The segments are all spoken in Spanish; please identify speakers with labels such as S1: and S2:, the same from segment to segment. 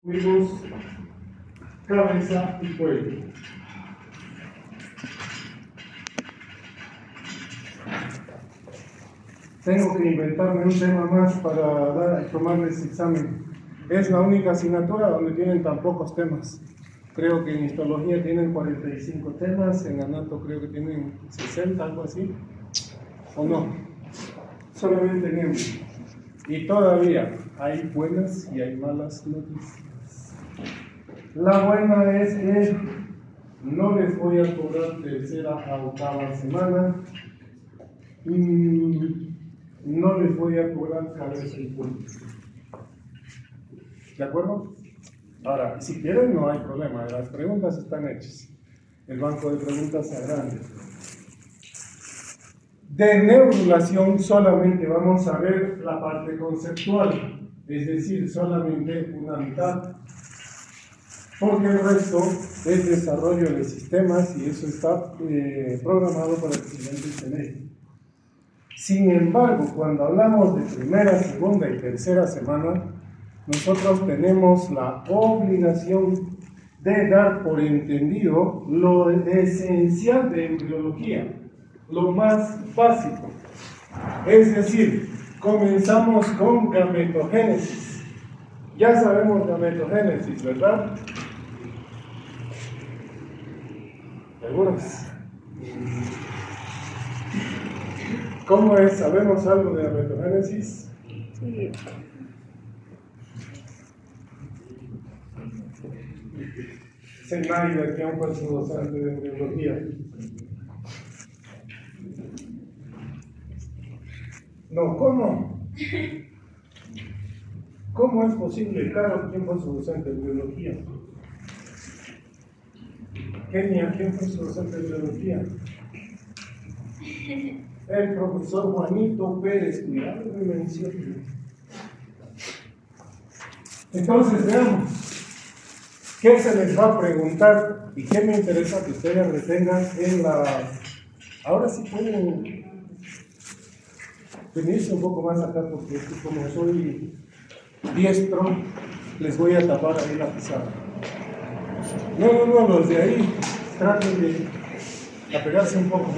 S1: Tuvimos cabeza y cuello. Tengo que inventarme un tema más para tomarles examen. Es la única asignatura donde tienen tan pocos temas. Creo que en histología tienen 45 temas, en anato creo que tienen 60, algo así. ¿O no? Solamente en uno. Y todavía hay buenas y hay malas noticias. La buena es que no les voy a cobrar tercera a octava semana. No les voy a cobrar cabeza y cuello. ¿De acuerdo? Ahora, si quieren, no hay problema. Las preguntas están hechas. El banco de preguntas se agranda. De neurulación solamente vamos a ver la parte conceptual, es decir, solamente una mitad, porque el resto es desarrollo de sistemas y eso está programado para el siguiente semestre. Sin embargo, cuando hablamos de primera, segunda y tercera semana, nosotros tenemos la obligación de dar por entendido lo esencial de embriología, lo más básico. Es decir, comenzamos con gametogénesis. Ya sabemos gametogénesis, ¿verdad? ¿Seguros? ¿Cómo es? ¿Sabemos algo de gametogénesis?
S2: Sí.
S1: Zenaida, ¿quién fue su docente de embriología? No, ¿cómo? ¿Cómo es posible? Claro, ¿quién fue su docente de biología? Kenia, ¿quién fue su docente de biología? El profesor Juanito Pérez, cuidado me menciona. Entonces, veamos. ¿Qué se les va a preguntar? ¿Y qué me interesa que ustedes retengan en la... Ahora sí pueden venirse un poco más acá porque como soy diestro, les voy a tapar ahí la pizarra. No, los de ahí traten de apegarse un poco.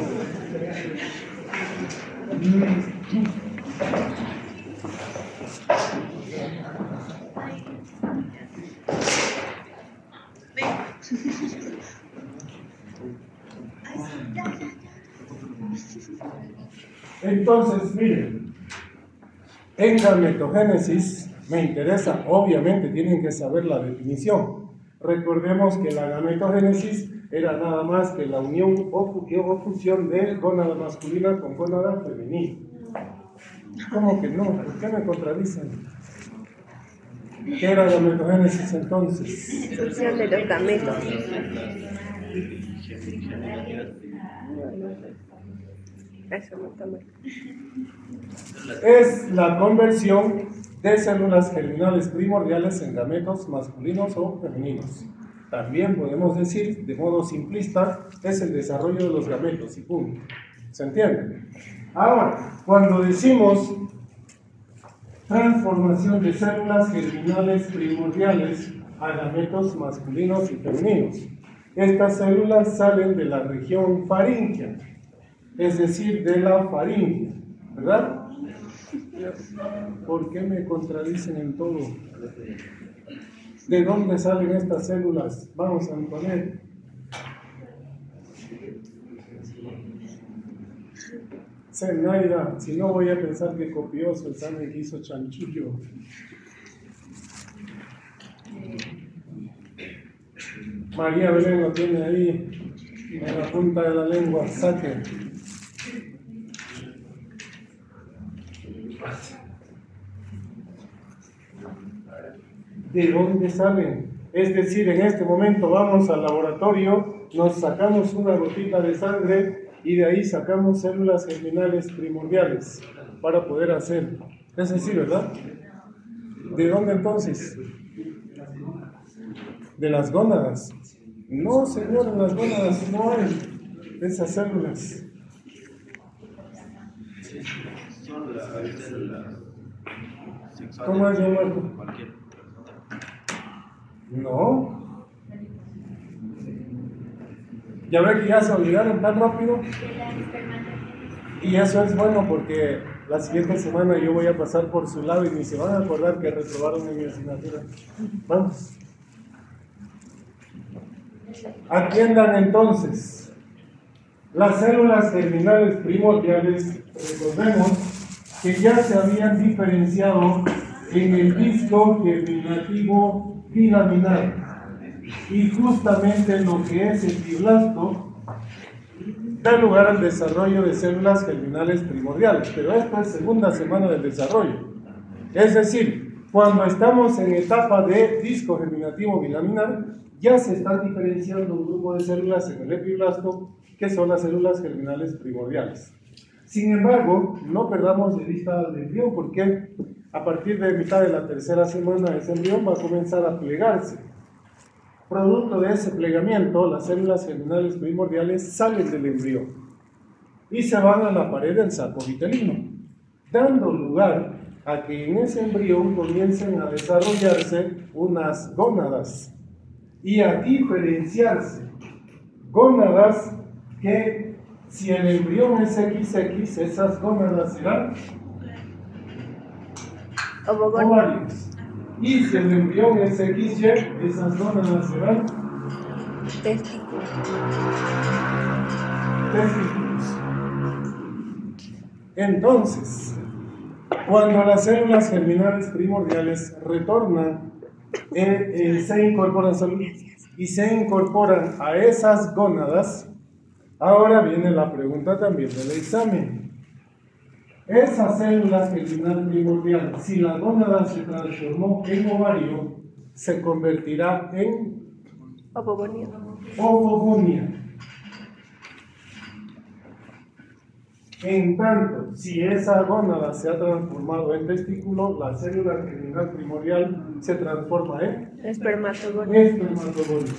S1: Entonces, miren, en gametogénesis me interesa, obviamente tienen que saber la definición. Recordemos que la gametogénesis era nada más que la unión o fusión de gónada masculina con gónada femenina. ¿Cómo que no? ¿Por qué me contradicen? ¿Qué era gametogénesis entonces?
S2: Fusión de los gametos. Eso no está mal.
S1: Es la conversión de células germinales primordiales en gametos masculinos o femeninos. También podemos decir, de modo simplista, es el desarrollo de los gametos y punto. ¿Se entiende? Ahora, cuando decimos transformación de células germinales primordiales a gametos masculinos y femeninos, estas células salen de la región faríngea, es decir, de la faringe, ¿verdad? ¿Por qué me contradicen en todo? ¿De dónde salen estas células? Vamos a poner. Zenaida, si no voy a pensar que copioso el examen que hizo chanchullo. María Belén lo tiene ahí en la punta de la lengua, saque. ¿De dónde salen? Es decir, en este momento vamos al laboratorio, nos sacamos una gotita de sangre y de ahí sacamos células germinales primordiales para poder hacer. Es decir, ¿verdad? ¿De dónde entonces? De las gónadas. No, señor, en las gónadas no hay esas células. ¿Cómo es, Marco? No. Ya ve que ya se olvidaron tan rápido. Y eso es bueno porque la siguiente semana yo voy a pasar por su lado y ni se van a acordar que reprobaron en mi asignatura. Vamos. Atiendan entonces. Las células germinales primordiales, recordemos que ya se habían diferenciado en el disco germinativo bilaminar, y justamente lo que es el fiblasto da lugar al desarrollo de células germinales primordiales, pero esto es segunda semana del desarrollo. Es decir, cuando estamos en etapa de disco germinativo bilaminar, ya se están diferenciando un grupo de células en el epiblasto que son las células germinales primordiales. Sin embargo, no perdamos de vista al embrión, porque a partir de mitad de la tercera semana ese embrión va a comenzar a plegarse. Producto de ese plegamiento, las células germinales primordiales salen del embrión y se van a la pared del saco vitelino, dando lugar a que en ese embrión comiencen a desarrollarse unas gónadas y a diferenciarse. Gónadas que, si el embrión es XX, esas gónadas serán ovarios. Y si el embrión es XY, esas gónadas serán
S2: Testículos.
S1: Entonces, cuando las células germinales primordiales retornan, se incorporan a esas gónadas, ahora viene la pregunta también del examen. Esa célula germinal primordial, si la gónada se transformó en ovario, se convertirá en ovogonia. En tanto, si esa gónada se ha transformado en testículo, la célula germinal primordial se transforma en espermatogonia.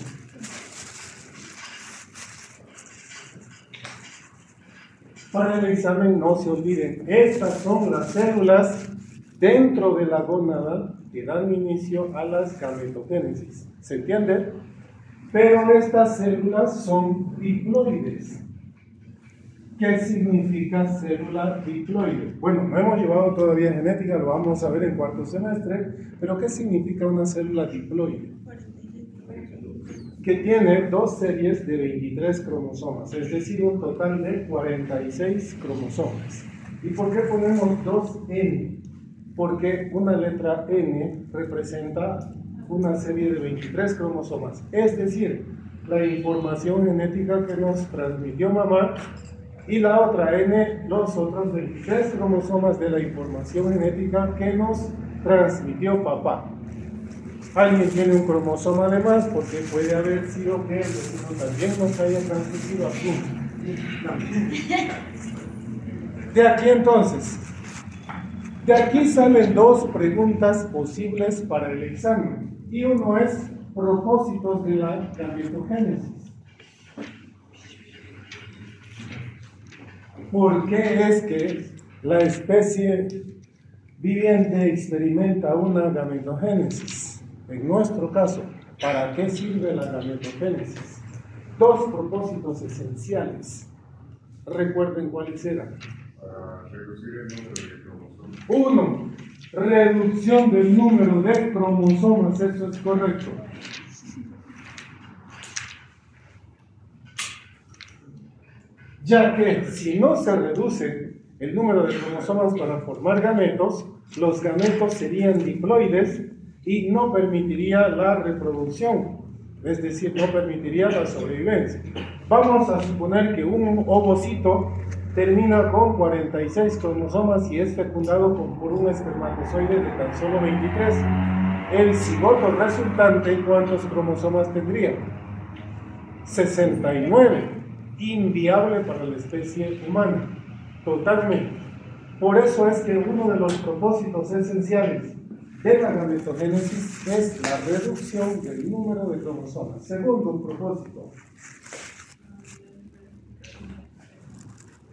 S1: Para el examen no se olviden, estas son las células dentro de la gónada que dan inicio a las gametogénesis. ¿Se entiende? Pero estas células son diploides. ¿Qué significa célula diploide? Bueno, no hemos llevado todavía genética, lo vamos a ver en cuarto semestre, pero ¿qué significa una célula diploide? Que tiene dos series de 23 cromosomas, es decir, un total de 46 cromosomas. ¿Y por qué ponemos 2N? Porque una letra N representa una serie de 23 cromosomas, es decir, la información genética que nos transmitió mamá, y la otra N, los otros 23 cromosomas de la información genética que nos transmitió papá. Alguien tiene un cromosoma de más porque puede haber sido que el vecino también nos haya transmitido aquí. De aquí entonces, de aquí salen dos preguntas posibles para el examen, y uno es propósitos de la gametogénesis. ¿Por qué es que la especie viviente experimenta una gametogénesis? En nuestro caso, ¿para qué sirve la gametogénesis? Dos propósitos esenciales. Recuerden cuáles eran.
S3: Para reducir el número de cromosomas.
S1: Uno, reducción del número de cromosomas, eso es correcto. Ya que si no se reduce el número de cromosomas para formar gametos, los gametos serían diploides y no permitiría la reproducción, es decir, no permitiría la sobrevivencia. Vamos a suponer que un ovocito termina con 46 cromosomas y es fecundado por un espermatozoide de tan solo 23. El cigoto resultante, ¿cuántos cromosomas tendría? 69. Inviable para la especie humana, totalmente. Por eso es que uno de los propósitos esenciales de la gametogénesis es la reducción del número de cromosomas. Segundo propósito,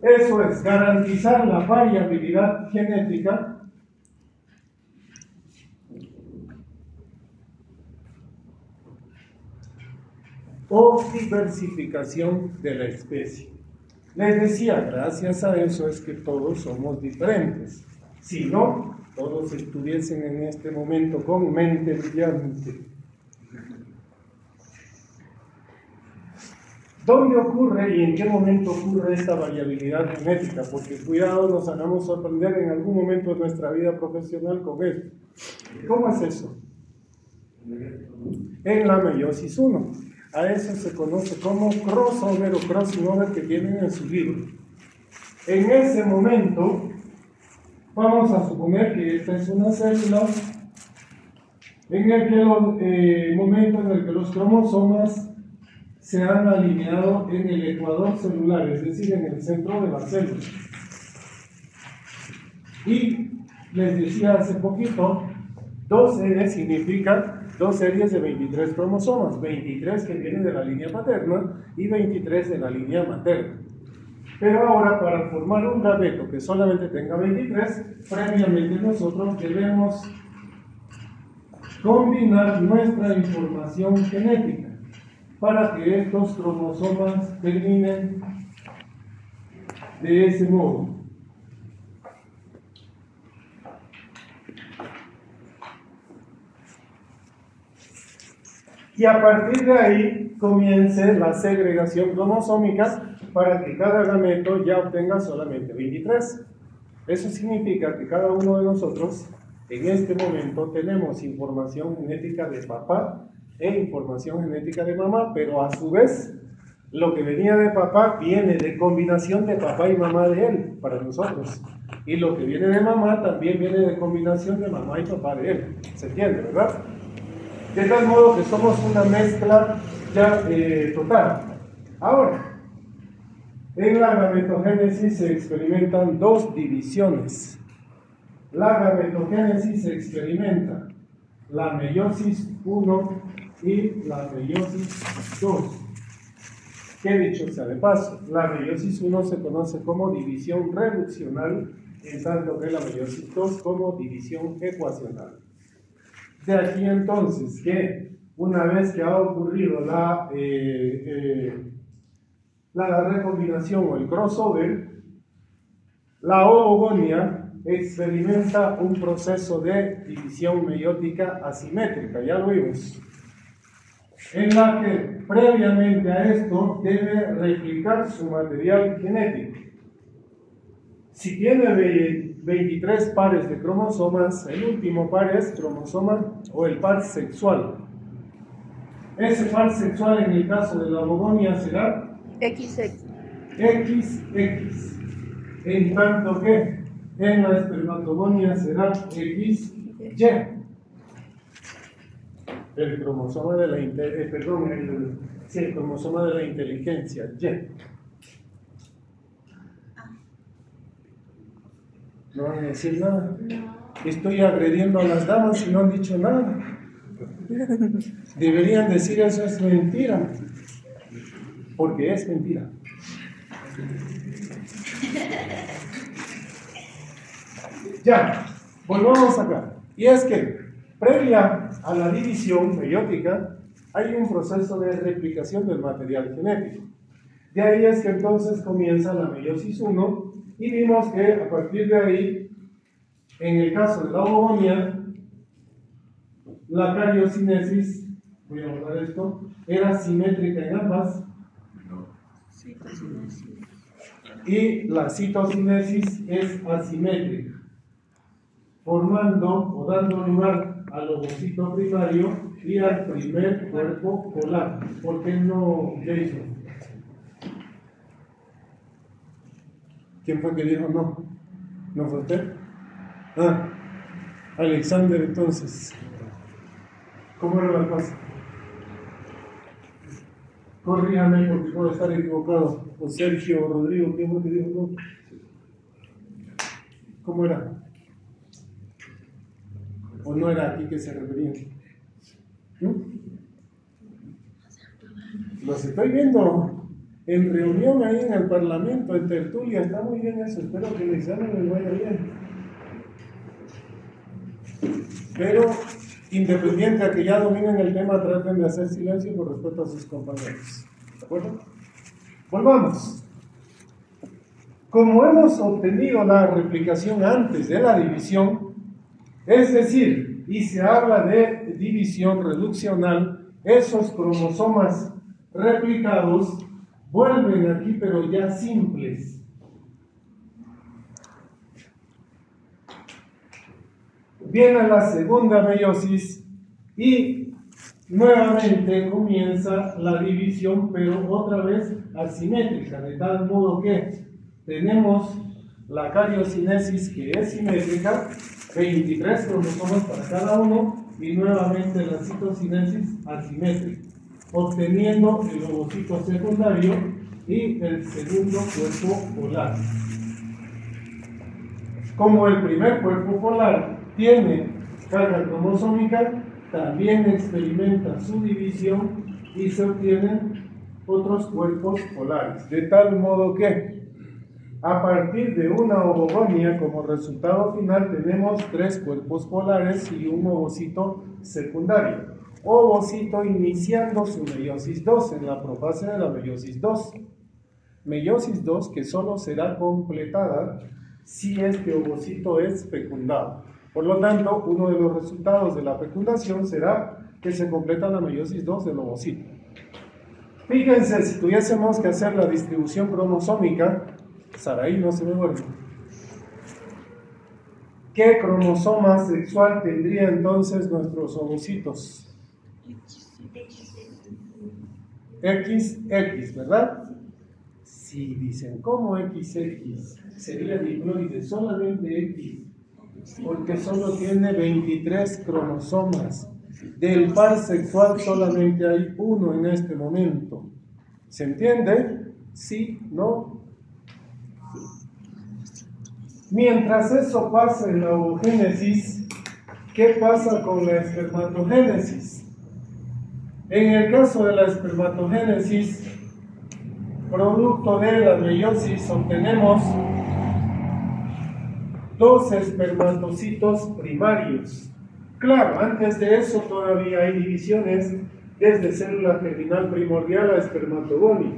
S1: eso es garantizar la variabilidad genética o diversificación de la especie. Les decía, gracias a eso es que todos somos diferentes. Si no, todos estuviesen en este momento con mente brillante. ¿Dónde ocurre y en qué momento ocurre esta variabilidad genética? Porque cuidado, nos hagamos sorprender en algún momento de nuestra vida profesional con esto. ¿Cómo es eso? En la meiosis 1. A eso se conoce como crossover o crossing over que tienen en su libro. En ese momento, vamos a suponer que esta es una célula en el que momento en el que los cromosomas se han alineado en el ecuador celular, es decir, en el centro de la célula. Y les decía hace poquito, 2N significa 2 series de 23 cromosomas, 23 que vienen de la línea paterna y 23 de la línea materna. Pero ahora, para formar un gameto que solamente tenga 23, previamente nosotros debemos combinar nuestra información genética para que estos cromosomas terminen de ese modo. Y a partir de ahí comience la segregación cromosómica para que cada gameto ya obtenga solamente 23. Eso significa que cada uno de nosotros en este momento tenemos información genética de papá e información genética de mamá, pero a su vez lo que venía de papá viene de combinación de papá y mamá de él para nosotros, y lo que viene de mamá también viene de combinación de mamá y papá de él. ¿Se entiende, verdad? De tal modo que somos una mezcla ya total. Ahora, en la gametogénesis se experimentan dos divisiones. La gametogénesis se experimenta la meiosis 1 y la meiosis 2. Que dicho sea de paso, la meiosis 1 se conoce como división reduccional, en tanto que la meiosis 2 como división ecuacional. De aquí entonces que una vez que ha ocurrido la recombinación o el crossover, la oogonia experimenta un proceso de división meiótica asimétrica, ya lo vimos, en la que previamente a esto debe replicar su material genético. Si tiene 23 pares de cromosomas, el último par es cromosoma o el par sexual. Ese par sexual en el caso de la oogonia será
S2: XX.
S1: XX, en tanto que en la espermatogonia será XY. El cromosoma de la el cromosoma de la inteligencia, Y. No van a decir nada. Estoy agrediendo a las damas y no han dicho nada. Deberían decir eso es mentira, porque es mentira. Ya, volvamos acá. Y es que, previa a la división meiótica, hay un proceso de replicación del material genético. De ahí es que entonces comienza la meiosis 1, y vimos que a partir de ahí, en el caso de la oogonia, la cariocinesis, voy a borrar esto, era simétrica en ambas, y la citocinesis es asimétrica, formando o dando lugar al ovocito primario y al primer cuerpo polar. ¿Por qué no, Jason? ¿Quién fue que dijo no? ¿No fue usted? Ah, Alexander, entonces. ¿Cómo era la cosa? Corríjame porque puedo estar equivocado. O Sergio o Rodrigo, ¿quién fue que dijo no? ¿Cómo era? ¿O no era aquí que se referían? Los estoy viendo en reunión ahí en el Parlamento, en tertulia, está muy bien eso, espero que el examen les vaya bien. Pero Independiente a que ya dominen el tema, traten de hacer silencio con respeto a sus compañeros. ¿De acuerdo? Volvamos. Como hemos obtenido la replicación antes de la división, es decir, y se habla de división reduccional, esos cromosomas replicados vuelven aquí, pero ya simples. Viene la segunda meiosis y nuevamente comienza la división, pero otra vez asimétrica, de tal modo que tenemos la cariocinesis, que es simétrica, 23 cromosomas para cada uno, y nuevamente la citocinesis asimétrica, obteniendo el ovocito secundario y el segundo cuerpo polar. Como el primer cuerpo polar tiene carga cromosómica, también experimenta su división y se obtienen otros cuerpos polares, de tal modo que a partir de una ovogonia, como resultado final, tenemos 3 cuerpos polares y un ovocito secundario. Ovocito iniciando su meiosis 2 en la profase de la meiosis 2. Meiosis 2 que solo será completada si este ovocito es fecundado. Por lo tanto, uno de los resultados de la fecundación será que se completa la meiosis 2 del ovocito. Fíjense, si tuviésemos que hacer la distribución cromosómica, Saraí no se me duerme. ¿Qué cromosoma sexual tendría entonces nuestros ovocitos? XX, ¿verdad? Si dicen, ¿cómo XX? Sería diploide, solamente X, porque solo tiene 23 cromosomas. Del par sexual solamente hay uno en este momento. ¿Se entiende? ¿Sí? ¿No? Mientras eso pasa en la ovogénesis, ¿qué pasa con la espermatogénesis? En el caso de la espermatogénesis, producto de la meiosis, obtenemos 2 espermatocitos primarios. Claro, antes de eso todavía hay divisiones desde célula germinal primordial a espermatogonia,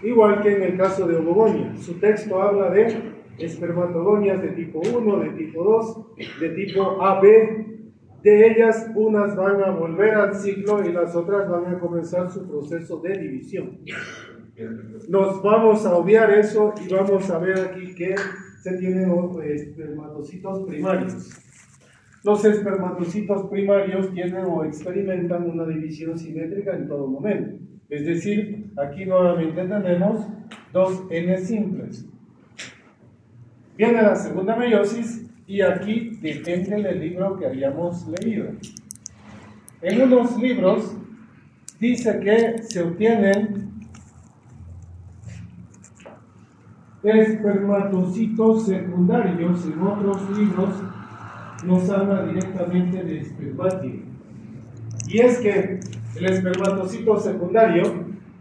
S1: igual que en el caso de ovogonia. Su texto habla de espermatogonias de tipo 1, de tipo 2, de tipo AB. De ellas, unas van a volver al ciclo y las otras van a comenzar su proceso de división. Nos vamos a obviar eso y vamos a ver aquí que se tienen espermatocitos primarios. Los espermatocitos primarios tienen o experimentan una división simétrica en todo momento. Es decir, aquí nuevamente tenemos 2 N simples. Viene la segunda meiosis y aquí depende del libro que hayamos leído. En unos libros dice que se obtienen espermatocitos secundarios, en otros libros nos habla directamente de espermátide. Y es que el espermatocito secundario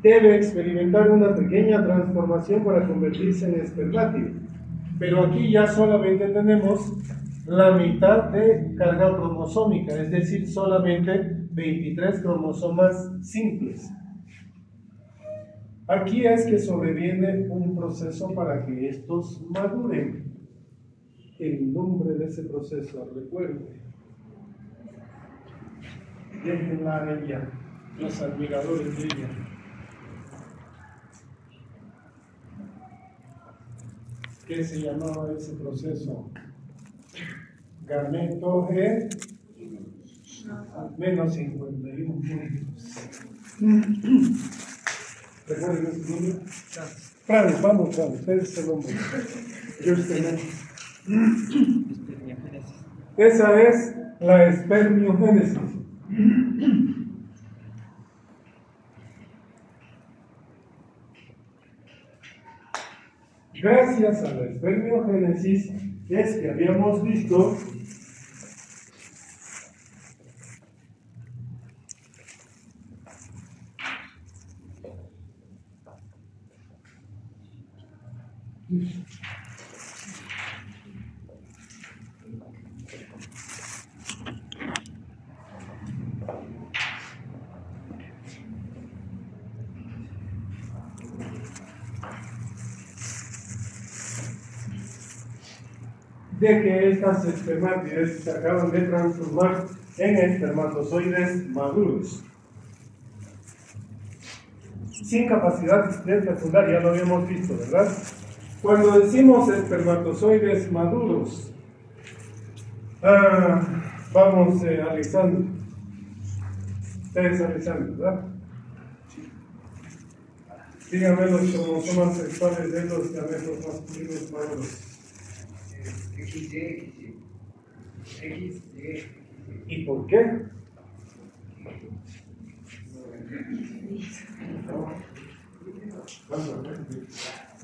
S1: debe experimentar una pequeña transformación para convertirse en espermátide. Pero aquí ya solamente tenemos la mitad de carga cromosómica, es decir, solamente 23 cromosomas simples. Aquí es que sobreviene un proceso para que estos maduren. El nombre de ese proceso, recuerde. Déjenla a ella, los admiradores de ella. ¿Qué se llamaba ese proceso? Gameto G menos 51 puntos. ¿Recuerden ese número? Franes, vamos, Franes, ese es el nombre. Esa es la espermiogénesis. Gracias a la espermiogénesis es que habíamos visto de que estas espermátides se acaban de transformar en espermatozoides maduros, sin capacidad de fecundar, ya lo habíamos visto, ¿verdad? Cuando decimos espermatozoides maduros, vamos Alexander, ustedes Alexander, ¿verdad? Díganme los cromosomas sexuales de los gametos masculinos maduros.
S4: XY.
S1: ¿Y por qué?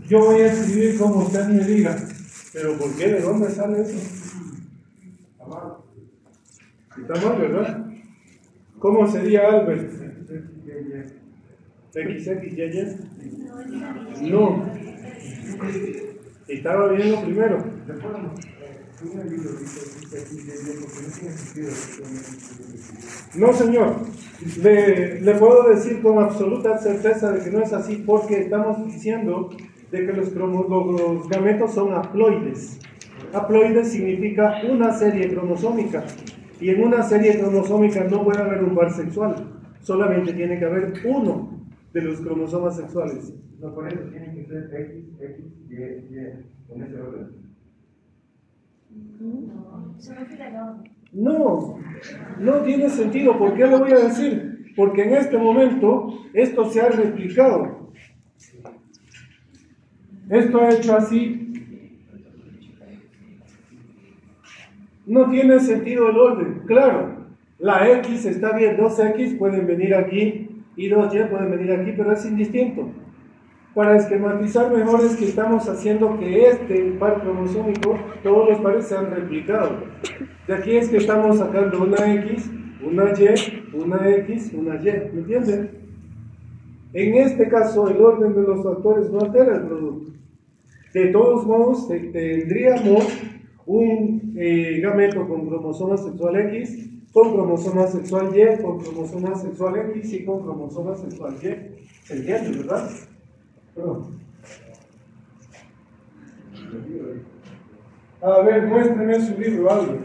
S1: Yo voy a escribir como usted me diga, pero ¿por qué? ¿De dónde sale eso? Está mal, ¿verdad? ¿Cómo sería Albert? XXY. No. Estaba bien lo primero. No, señor. Le puedo decir con absoluta certeza de que no es así, porque estamos diciendo de que los gametos son haploides. Haploides significa una serie cromosómica. Y en una serie cromosómica no puede haber un par sexual. Solamente tiene que haber uno de los cromosomas sexuales.
S4: No, por eso tienen que ser X, Y, en ese orden.
S1: No, no tiene sentido. ¿Por qué lo voy a decir? Porque en este momento esto se ha replicado. Esto ha hecho así. No tiene sentido el orden. Claro, la X está bien, 2X pueden venir aquí y 2Y pueden venir aquí, pero es indistinto. Para esquematizar mejor es que estamos haciendo que este par cromosómico, todos los pares se han replicado. De aquí es que estamos sacando una X, una Y, una X, una Y, ¿me entienden? En este caso el orden de los factores no altera el producto. De todos modos tendríamos un gameto con cromosoma sexual X, con cromosoma sexual Y, con cromosoma sexual X y con cromosoma sexual Y. ¿Se entiende, verdad? Perdón. A ver, muéstrame su libro, algo.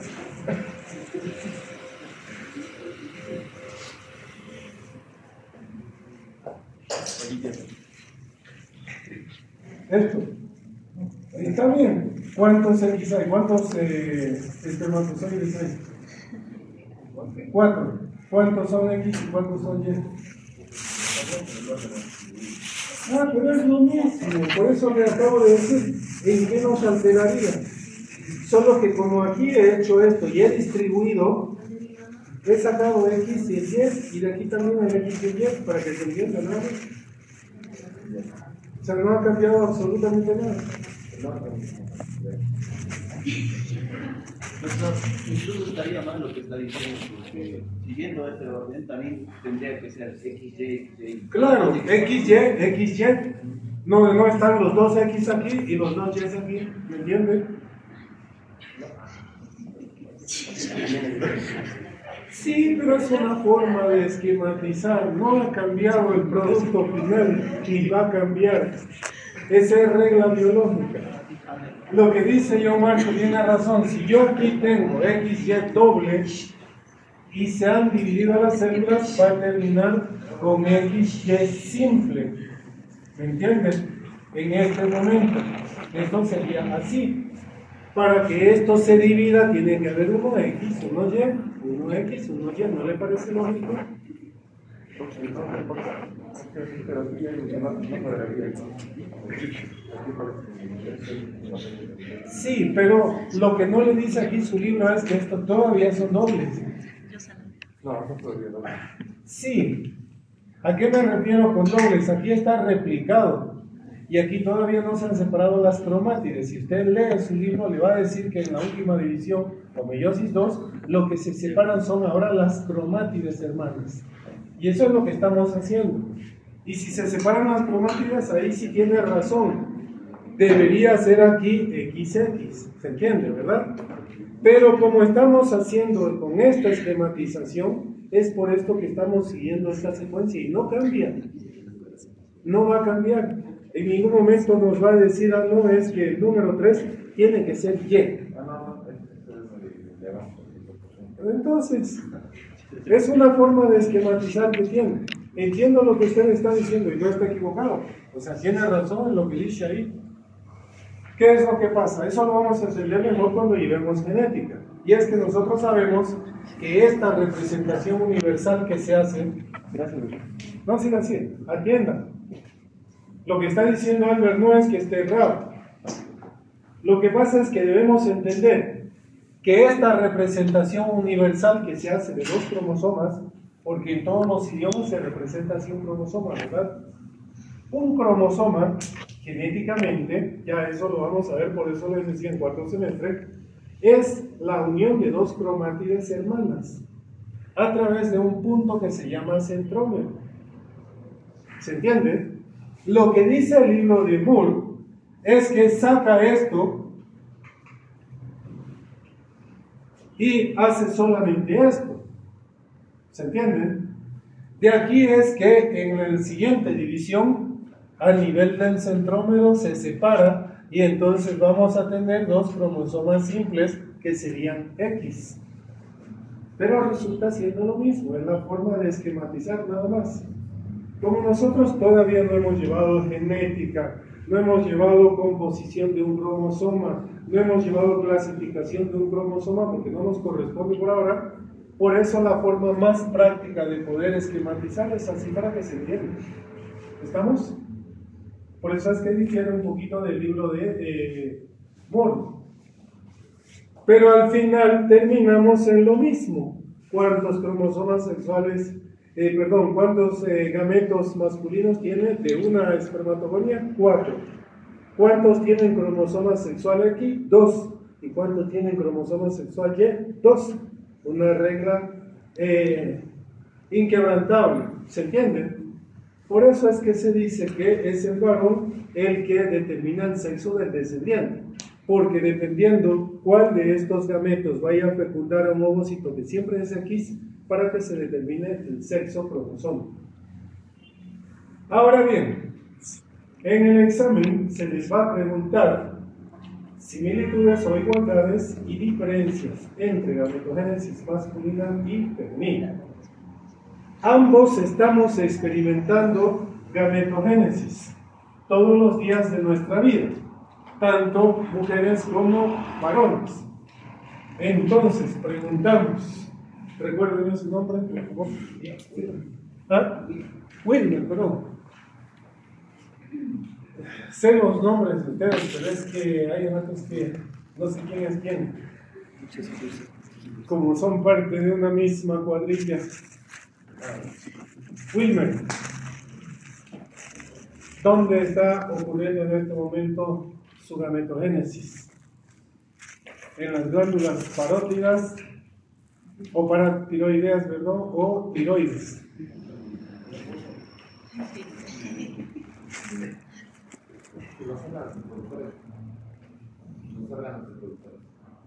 S1: Esto. Está bien. ¿Cuántos X hay? ¿Cuántos espermatozoides hay? 4. ¿Cuántos son X y cuántos son Y? Pero es lo mismo. Por eso le acabo de decir, ¿en qué nos alteraría? Solo que como aquí he hecho esto y he distribuido, he sacado X y Y, y de aquí también el X y Y, para que se entienda, ¿no? O sea, no ha cambiado absolutamente nada.
S5: Incluso estaría mal lo que está diciendo, porque siguiendo este orden también tendría que ser XY.
S1: Claro, XY. No están los dos X aquí y los dos Y aquí, ¿me entiendes? Sí, pero es una forma de esquematizar. No ha cambiado el producto final, ni va a cambiar. Esa es regla biológica. Lo que dice John Marco tiene razón. Si yo aquí tengo XY doble y se han dividido las células, va a terminar con XY simple. ¿Me entienden? En este momento. Esto sería así. Para que esto se divida, tiene que haber uno X, uno Y, uno X, uno Y. ¿No le parece lógico? Sí, pero lo que no le dice aquí su libro es que estos todavía son dobles.
S3: No podría no.
S1: Sí. ¿A qué me refiero con dobles? Aquí está replicado. Y aquí todavía no se han separado las cromátides. Si usted lee su libro, le va a decir que en la última división, o meiosis 2, lo que se separan son ahora las cromátides hermanas. Y eso es lo que estamos haciendo. Y si se separan las cromátides, ahí sí tiene razón. Debería ser aquí XX. ¿Se entiende, verdad? Pero como estamos haciendo con esta esquematización, es por esto que estamos siguiendo esta secuencia y no cambia. No va a cambiar. En ningún momento nos va a decir, no, es que el número 3 tiene que ser Y. Entonces, es una forma de esquematizar que tiene. Entiendo lo que usted está diciendo y no está equivocado. O sea, tiene razón en lo que dice ahí. ¿Qué es lo que pasa? Eso lo vamos a entender mejor cuando llevemos genética. Y es que nosotros sabemos que esta representación universal que se hace... Gracias, no, siga así, atienda. Lo que está diciendo Albert no es que esté errado. Lo que pasa es que debemos entender que esta representación universal que se hace de dos cromosomas, porque en todos los idiomas se representa así un cromosoma, ¿verdad? Un cromosoma, genéticamente, ya eso lo vamos a ver, por eso les decía en cuarto semestre, es la unión de dos cromátides hermanas a través de un punto que se llama centrómero. ¿Se entiende? Lo que dice el libro de Moore es que saca esto y hace solamente esto. ¿Se entiende? De aquí es que en la siguiente división, a nivel del centrómero, se separa y entonces vamos a tener dos cromosomas simples que serían X. Pero resulta siendo lo mismo, es la forma de esquematizar nada más. Como nosotros todavía no hemos llevado genética, no hemos llevado composición de un cromosoma, no hemos llevado clasificación de un cromosoma porque no nos corresponde por ahora, por eso la forma más práctica de poder esquematizar es así para que se entienda. ¿Estamos? Por eso es que difiere un poquito del libro de Moore. Pero al final terminamos en lo mismo. ¿Cuántos cromosomas sexuales, cuántos gametos masculinos tiene de una espermatogonia? 4. ¿Cuántos tienen cromosoma sexual aquí? 2. ¿Y cuántos tienen cromosoma sexual Y? 2. Una regla inquebrantable. ¿Se entiende? Por eso es que se dice que es el varón el que determina el sexo del descendiente. Porque dependiendo cuál de estos gametos vaya a fecundar a un ovocito que siempre es X, para que se determine el sexo cromosoma. Ahora bien, en el examen se les va a preguntar similitudes o igualdades y diferencias entre gametogénesis masculina y femenina. Ambos estamos experimentando gametogénesis todos los días de nuestra vida, tanto mujeres como varones. Entonces, preguntamos, ¿recuerden su nombre, por favor? ¿Ah? Wilmer, perdón. Sé los nombres de ustedes, pero es que hay ratos que no sé quién es quién. Como son parte de una misma cuadrilla. Wilmer, ¿dónde está ocurriendo en este momento su gametogénesis? En las glándulas parótidas o paratiroideas, ¿verdad? O tiroides.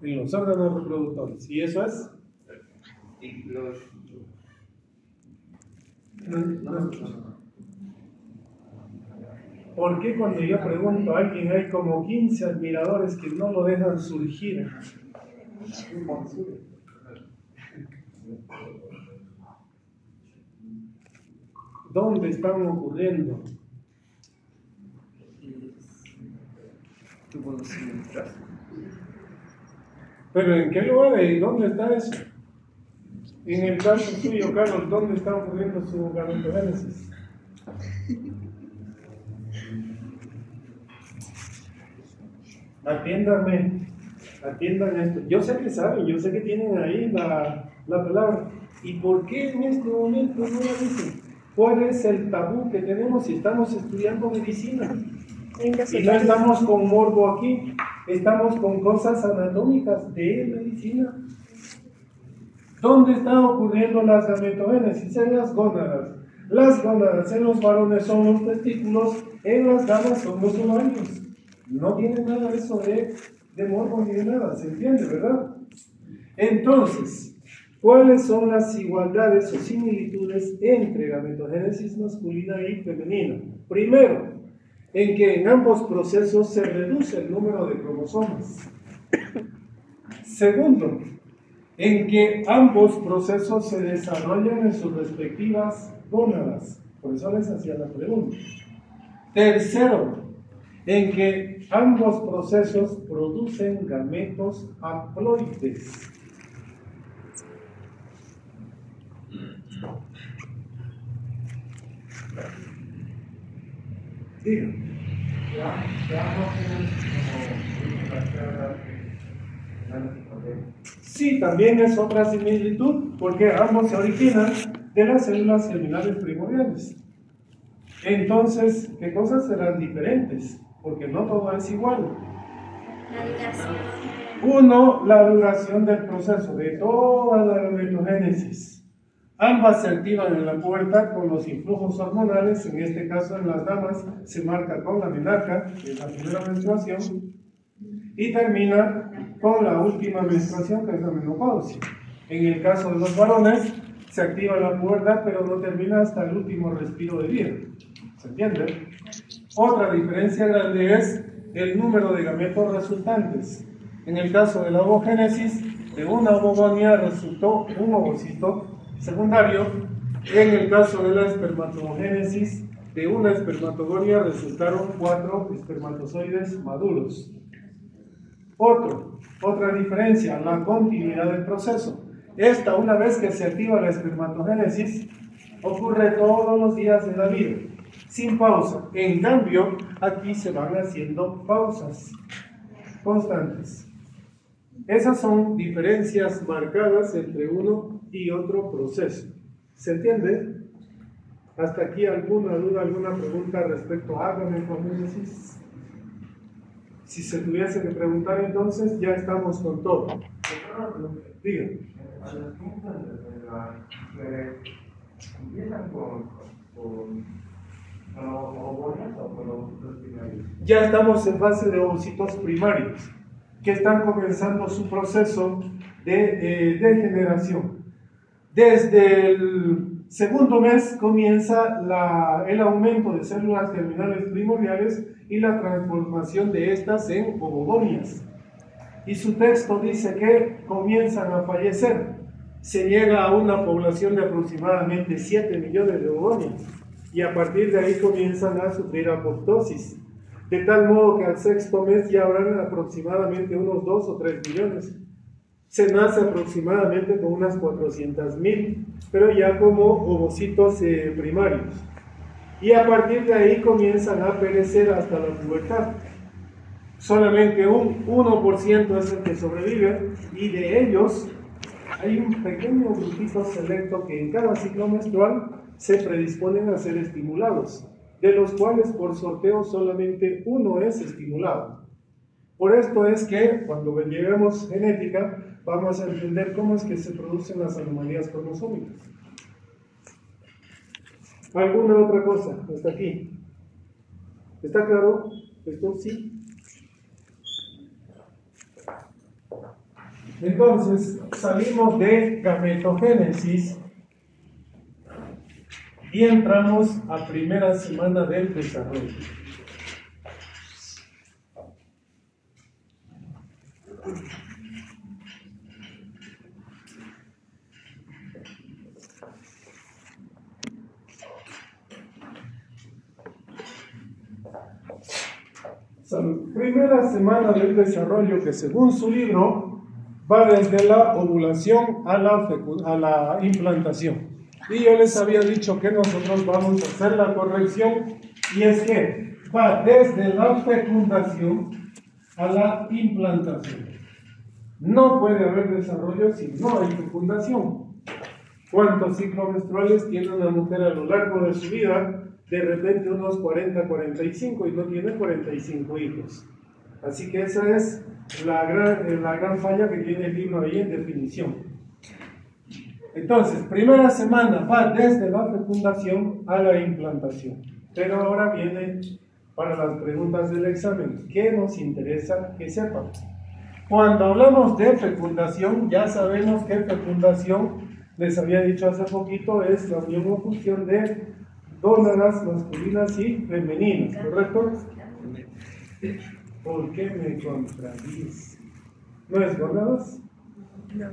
S1: En los órganos reproductores. ¿Y eso es? ¿Por qué cuando yo pregunto a alguien hay como 15 admiradores que no lo dejan surgir? ¿Dónde están ocurriendo? Pero ¿en qué lugar y dónde está eso? En el caso suyo, Carlos, ¿dónde está ocurriendo su gametogénesis? Atiendan esto. Yo sé que saben, yo sé que tienen ahí la palabra. ¿Y por qué en este momento no la dicen? ¿Cuál es el tabú que tenemos si estamos estudiando medicina? Y no estamos con morbo aquí, estamos con cosas anatómicas de medicina. ¿Dónde están ocurriendo las gametogénesis? En las gónadas. Las gónadas en los varones son los testículos, en las damas son los ovarios. No tiene nada de eso de morbo ni de nada, ¿se entiende, verdad? Entonces, ¿cuáles son las igualdades o similitudes entre gametogénesis masculina y femenina? Primero, en que en ambos procesos se reduce el número de cromosomas. Segundo, en que ambos procesos se desarrollan en sus respectivas gónadas. Por eso les hacía la pregunta. Tercero, en que ambos procesos producen gametos haploides. Diga. Sí, también es otra similitud, porque ambos se originan de las células germinales primordiales. Entonces, ¿qué cosas serán diferentes? Porque no todo es igual.
S2: La duración.
S1: Uno, la duración del proceso, de toda la gametogénesis. Ambas se activan en la pubertad con los influjos hormonales, en este caso en las damas se marca con la menarca, que es la primera menstruación, y termina con la última menstruación, que es la menopausia. En el caso de los varones, se activa la pubertad, pero no termina hasta el último respiro de vida. ¿Se entiende? Otra diferencia grande es el número de gametos resultantes. En el caso de la ovogénesis, de una ovogonia resultó un ovocito secundario. En el caso de la espermatogénesis, de una espermatogonia resultaron 4 espermatozoides maduros. Otra diferencia, la continuidad del proceso. Esta, una vez que se activa la espermatogénesis, ocurre todos los días de la vida, sin pausa. En cambio, aquí se van haciendo pausas constantes. Esas son diferencias marcadas entre uno y otro proceso. ¿Se entiende? ¿Hasta aquí alguna duda, alguna pregunta respecto a gametogénesis? Si se tuviese que preguntar, entonces ya estamos con todo. Diga.
S4: ¿Empiezan con ovarios o con ovocitos primarios?
S1: Ya estamos en fase de ovocitos primarios, que están comenzando su proceso de degeneración. Desde el segundo mes comienza el aumento de células germinales primordiales y la transformación de estas en ovogonias. Y su texto dice que comienzan a fallecer. Se llega a una población de aproximadamente 7 millones de ovogonias y a partir de ahí comienzan a sufrir apoptosis. De tal modo que al sexto mes ya habrán aproximadamente unos 2 o 3 millones. Se nace aproximadamente con unas 400.000, pero ya como ovocitos primarios. Y a partir de ahí comienzan a perecer hasta la pubertad. Solamente un 1% es el que sobrevive, y de ellos hay un pequeño grupito selecto que en cada ciclo menstrual se predisponen a ser estimulados, de los cuales por sorteo solamente uno es estimulado. Por esto es que cuando lleguemos genética vamos a entender cómo es que se producen las anomalías cromosómicas. ¿Alguna otra cosa hasta aquí? ¿Está claro? ¿Esto sí? Entonces, salimos de gametogénesis y entramos a primera semana del desarrollo. Primera semana del desarrollo, que según su libro va desde la ovulación a la implantación. Y yo les había dicho que nosotros vamos a hacer la corrección, y es que va desde la fecundación a la implantación. No puede haber desarrollo si no hay fecundación. ¿Cuántos ciclos menstruales tiene una mujer a lo largo de su vida? De repente unos 40, 45, y no tiene 45 hijos. Así que esa es la gran falla que tiene el libro ahí en definición. Entonces, primera semana va desde la fecundación a la implantación. Pero ahora viene para las preguntas del examen. ¿Qué nos interesa que sepan? Cuando hablamos de fecundación, ya sabemos que fecundación, les había dicho hace poquito, es la unión o fusión de gónadas masculinas y femeninas, ¿correcto? ¿Por qué me contradice? ¿No es gónadas?
S2: No.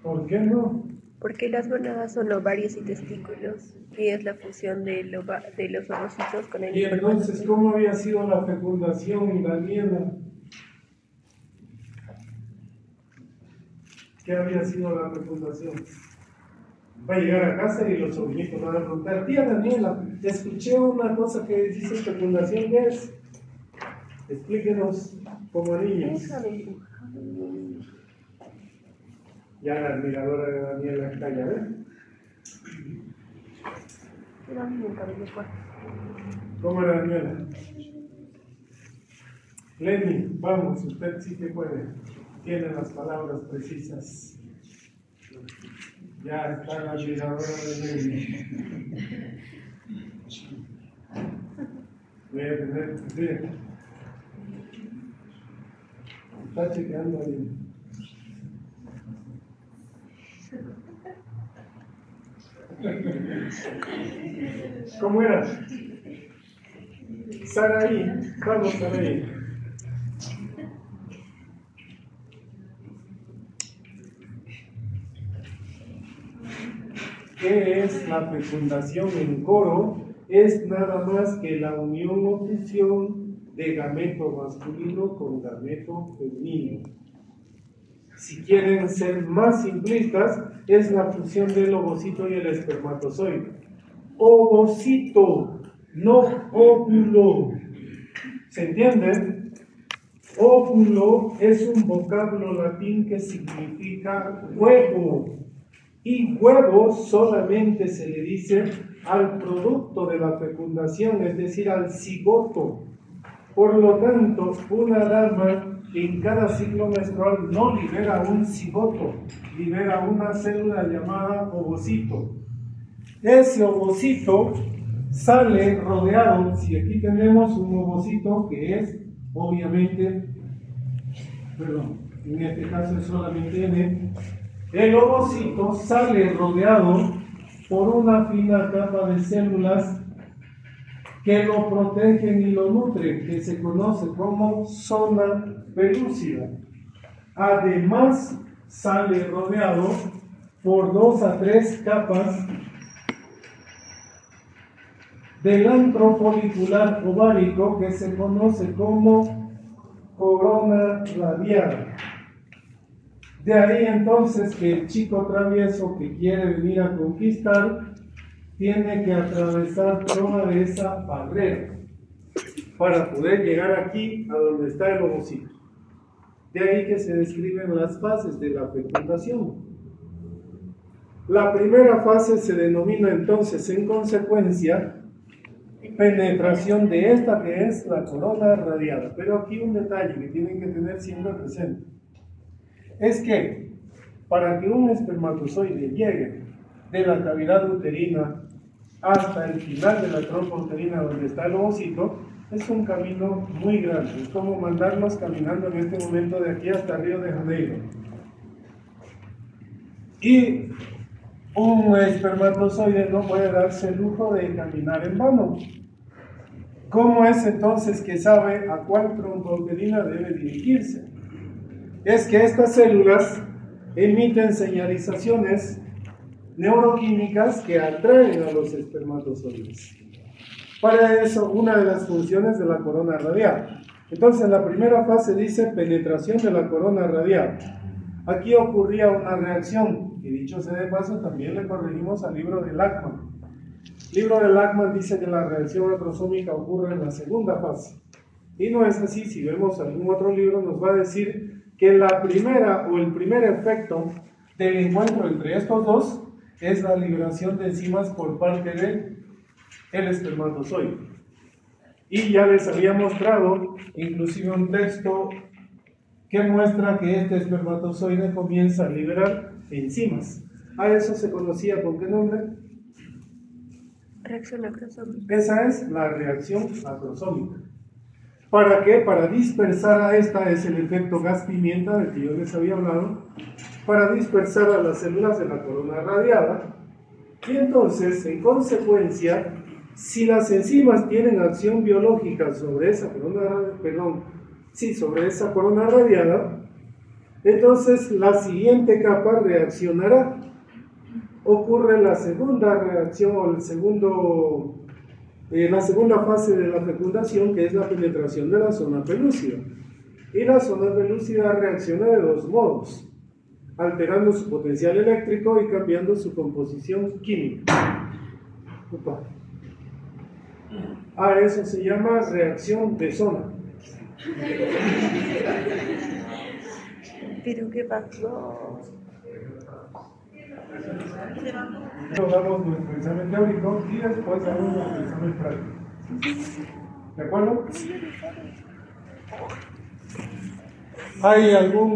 S1: ¿Por qué no?
S6: Porque las gonadas son ovarios y testículos, y es la fusión de los ovocitos con el
S1: Y entonces, ¿cómo había sido la fecundación, Daniela? ¿Qué había sido la fecundación? Va a llegar a casa y los sobrinitos van a preguntar: tía Daniela, escuché una cosa que dice fecundación, ¿qué es? Explíquenos como niños. Ya la admiradora de Daniela está ya, ¿ves? ¿Cómo era Daniela? Lenny, vamos, usted sí que puede. Tiene las palabras precisas. Ya está la admiradora de Lenny. Voy a tener que ver. Está chequeando ahí. ¿Cómo era? Saraí, vamos Saraí. ¿Qué es la fecundación en coro? Es nada más que la unión o fusión de gameto masculino con gameto femenino. Si quieren ser más simplistas, es la fusión del ovocito y el espermatozoide. Ovocito, no óvulo. ¿Se entiende? Óvulo es un vocablo latín que significa huevo. Y huevo solamente se le dice al producto de la fecundación, es decir, al cigoto. Por lo tanto, una dama en cada ciclo menstrual no libera un cigoto, libera una célula llamada ovocito. Ese ovocito sale rodeado, si aquí tenemos un ovocito que es, obviamente, perdón, en este caso es solamente N, el ovocito sale rodeado por una fina capa de células que lo protegen y lo nutren, que se conoce como zona pelúcida. Además, sale rodeado por 2 a 3 capas del antro folicular ovárico, que se conoce como corona radial. De ahí entonces que el chico travieso que quiere venir a conquistar tiene que atravesar toda esa barrera para poder llegar aquí a donde está el ovocito. De ahí que se describen las fases de la fecundación. La primera fase se denomina entonces en consecuencia penetración de esta que es la corona radiada. Pero aquí un detalle que tienen que tener siempre presente es que para que un espermatozoide llegue de la cavidad uterina hasta el final de la trompa uterina donde está el ovocito, es un camino muy grande. Es como mandarnos caminando en este momento de aquí hasta Río de Janeiro. Y un espermatozoide no puede darse el lujo de caminar en vano. ¿Cómo es entonces que sabe a cuál trompa uterina debe dirigirse? Es que estas células emiten señalizaciones neuroquímicas que atraen a los espermatozoides. Para eso, una de las funciones de la corona radial. Entonces, la primera fase dice penetración de la corona radial. Aquí ocurría una reacción, y dicho sea de paso, también le corregimos al libro de Lachmann. El libro de Lachmann dice que la reacción acrosómica ocurre en la segunda fase. Y no es así. Si vemos algún otro libro, nos va a decir que la primera o el primer efecto del encuentro entre estos dos es la liberación de enzimas por parte del espermatozoide. Y ya les había mostrado inclusive un texto que muestra que este espermatozoide comienza a liberar enzimas. A eso se conocía ¿con qué nombre?
S6: Reacción acrosómica.
S1: Esa es la reacción acrosómica. ¿Para qué? Para dispersar a esta, es el efecto gas pimienta del que yo les había hablado, para dispersar a las células de la corona radiada. Y entonces, en consecuencia, si las enzimas tienen acción biológica sobre esa corona, sobre esa corona radiada, Entonces la siguiente capa reaccionará. Ocurre la segunda reacción o la segunda fase de la fecundación, que es la penetración de la zona pelúcida. Y la zona pelúcida reacciona de dos modos: alterando su potencial eléctrico y cambiando su composición química. A eso se llama reacción de zona.
S6: ¿Pero qué pasó?
S1: Damos nuestro examen teórico y después damos nuestro examen práctico. ¿De acuerdo? ¿Hay algún